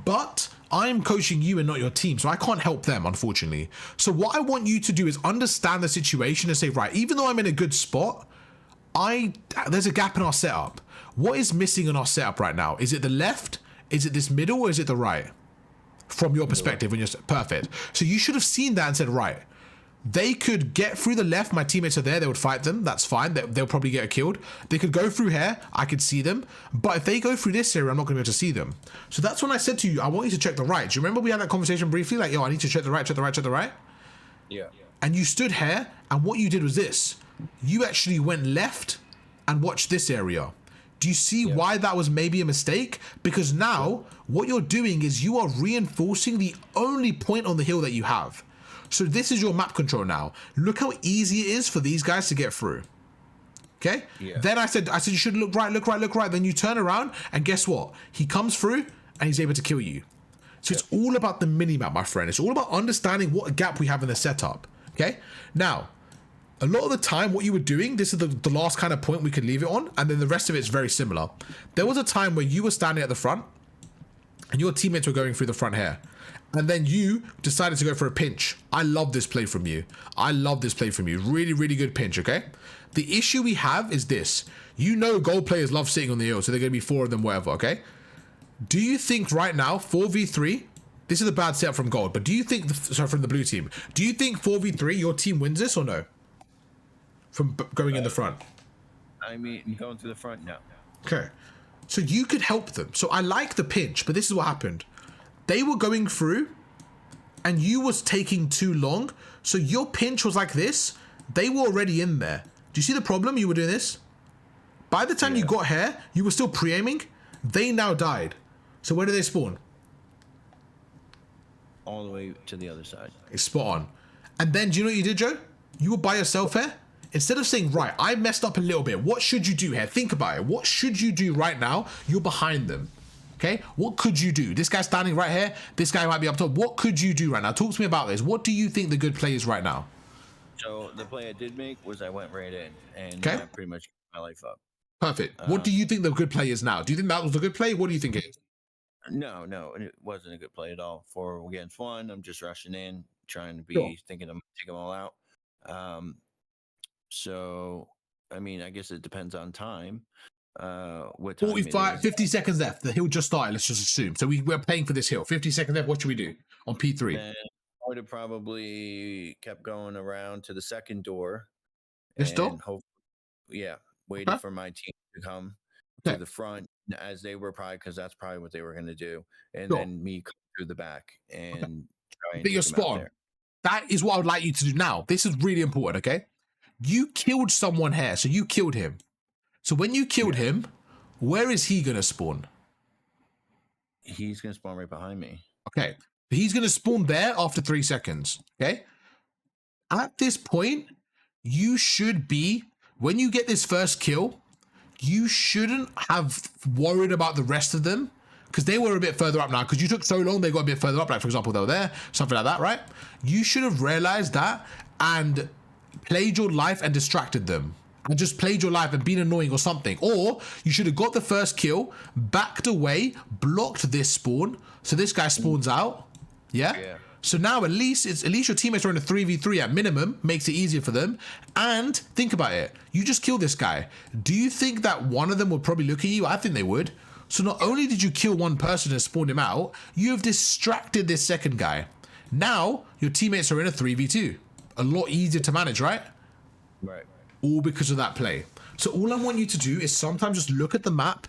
But I'm coaching you and not your team, so I can't help them, unfortunately. So what I want you to do is understand the situation and say, right, even though I'm in a good spot, there's a gap in our setup. What is missing in our setup right now? Is it the left? Is it this middle, or is it the right? From your perspective, when you're perfect. So you should have seen that and said, right, they could get through the left. My teammates are there. They would fight them. That's fine. They'll probably get killed. They could go through here. I could see them. But if they go through this area, I'm not going to be able to see them. So that's when I said to you, I want you to check the right. Do you remember we had that conversation briefly? Like, yo, I need to check the right, check the right, check the right. Yeah. And you stood here, and what you did was this. you actually went left and watched this area. Do you see why that was maybe a mistake? Because now what you're doing is you are reinforcing the only point on the hill that you have. So this is your map control now. Look how easy it is for these guys to get through. Okay? Yeah. Then I said you should look right, look right, look right. Then you turn around and guess what? He comes through and he's able to kill you. So it's all about the mini-map, my friend. It's all about understanding what gap we have in the setup. Okay? Now, a lot of the time what you were doing, this is the last kind of point we could leave it on, and then the rest of it's very similar. There was a time where you were standing at the front and your teammates were going through the front here, and then you decided to go for a pinch. I love this play from you. I love this play from you. Really, really good pinch, okay? The issue we have is this. You know gold players love sitting on the hill, so they're going to be 4 of them, whatever, okay? Do you think right now, 4v3, this is a bad setup from gold, but do you think, sorry, from the blue team, do you think 4v3, your team wins this or no? From going in the front? I mean, going to the front, no. Okay. So you could help them. So I like the pinch, but this is what happened. They were going through and you was taking too long. So your pinch was like this. They were already in there. Do you see the problem? You were doing this. By the time you got here, you were still pre-aiming. They now died. So where do they spawn? All the way to the other side. It's spot on. And then do you know what you did, Joe? You were by yourself here. Instead of saying, right, I messed up a little bit. What should you do here? Think about it. What should you do right now? You're behind them. Okay? What could you do? This guy's standing right here. This guy might be up top. What could you do right now? Talk to me about this. What do you think the good play is right now? So the play I did make was I went right in and Okay. pretty much got my life up. Perfect. What do you think the good play is now? Do you think that was the good play? What do you think it is? No, it wasn't a good play at all. 4 against 1. I'm just rushing in, trying to be thinking I'm gonna take them all out. So I mean, I guess it depends on time. What time 45, 50 seconds left. The hill just started, let's just assume. So we're paying for this hill. 50 seconds left. What should we do on P3? And I would have probably kept going around to the second door. This door? Waited for my team to come to the front as they were probably, because that's probably what they were going to do. And then me come through the back and try and you're spot on. That is what I would like you to do now. This is really important, okay? You killed someone here, so you killed him. So when you killed him, where is he going to spawn? He's going to spawn right behind me. Okay. He's going to spawn there after 3 seconds, okay? At this point, you should be, when you get this first kill, you shouldn't have worried about the rest of them because they were a bit further up now because you took so long, they got a bit further up. Like, for example, they were there, something like that, right? You should have realized that and played your life and distracted them and just played your life and been annoying or something. Or you should have got the first kill, backed away, blocked this spawn. So this guy spawns out. Yeah. So now at least your teammates are in a 3v3 at minimum, makes it easier for them. And think about it. You just killed this guy. Do you think that one of them would probably look at you? I think they would. So not only did you kill one person and spawn him out, you have distracted this second guy. Now your teammates are in a 3v2. A lot easier to manage, right? Right. All because of that play. So all I want you to do is sometimes just look at the map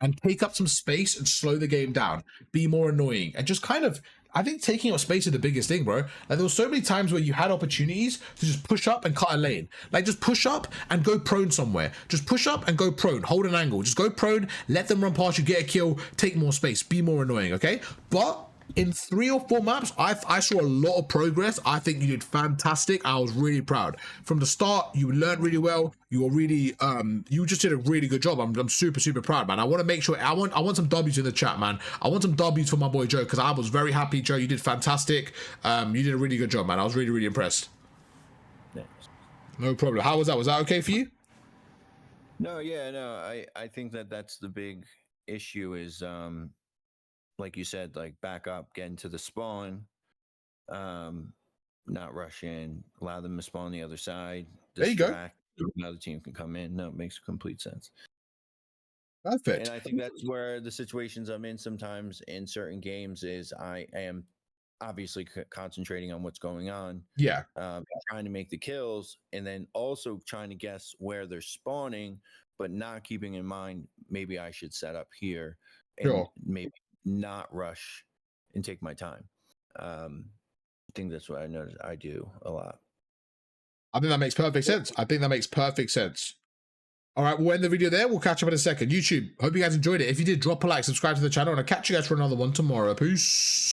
and take up some space and slow the game down. Be more annoying and just kind of, I think taking up space is the biggest thing, bro. Like there were so many times where you had opportunities to just push up and cut a lane. Like just push up and go prone somewhere. Just push up and go prone. Hold an angle. Just go prone. Let them run past you. Get a kill. Take more space. Be more annoying. Okay. But in 3 or 4 maps, I saw a lot of progress. I think you did fantastic. I was really proud. From the start, you learned really well. You were really, you just did a really good job. I'm super, super proud, man. I want to make sure, I want some W's in the chat, man. I want some W's for my boy Joe, because I was very happy, Joe. You did fantastic. You did a really good job, man. I was really, really impressed. Thanks. No problem. How was that? Was that okay for you? No, I think that's the big issue is, like you said, like back up, get into the spawn, not rush in, allow them to spawn the other side. There you go. Another team can come in. No, it makes complete sense. Perfect. And I think that's where the situations I'm in sometimes in certain games is I am obviously concentrating on what's going on. Yeah. Trying to make the kills and then also trying to guess where they're spawning, but not keeping in mind maybe I should set up here and maybe not rush and take my time. I think that's what I notice I do a lot. I think that makes perfect sense. I think that makes perfect sense. All right, we'll end the video there. We'll catch up in a second. YouTube, hope you guys enjoyed it. If you did, drop a like, subscribe to the channel, and I'll catch you guys for another one tomorrow. Peace.